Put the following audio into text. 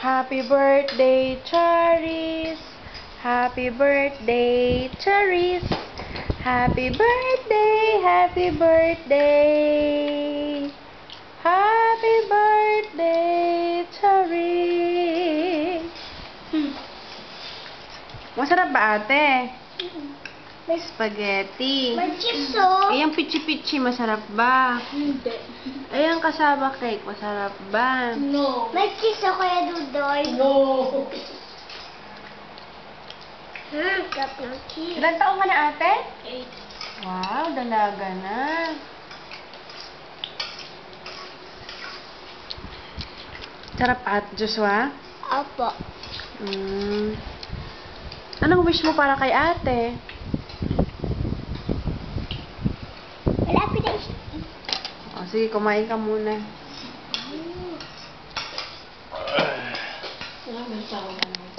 Happy birthday, Charis. Happy birthday, Charis. Happy birthday, happy birthday. Happy birthday, Charis. Masarap ba, ate? May spaghetti. May cheese, oh. Yung pichi-pichi, masarap ba? Hindi. Yung kasama cake, masarap ba? No. May cheese, oh, Kuya Dudoy. No. Sarap ng cheese. Ilan taong ka na, ate? 8. Wow, dalaga na. Sarap, Ate Joshua? Apo. Anong wish mo para kay ate? Malapit na siya. O, sige, kumain ka muna. May tawag.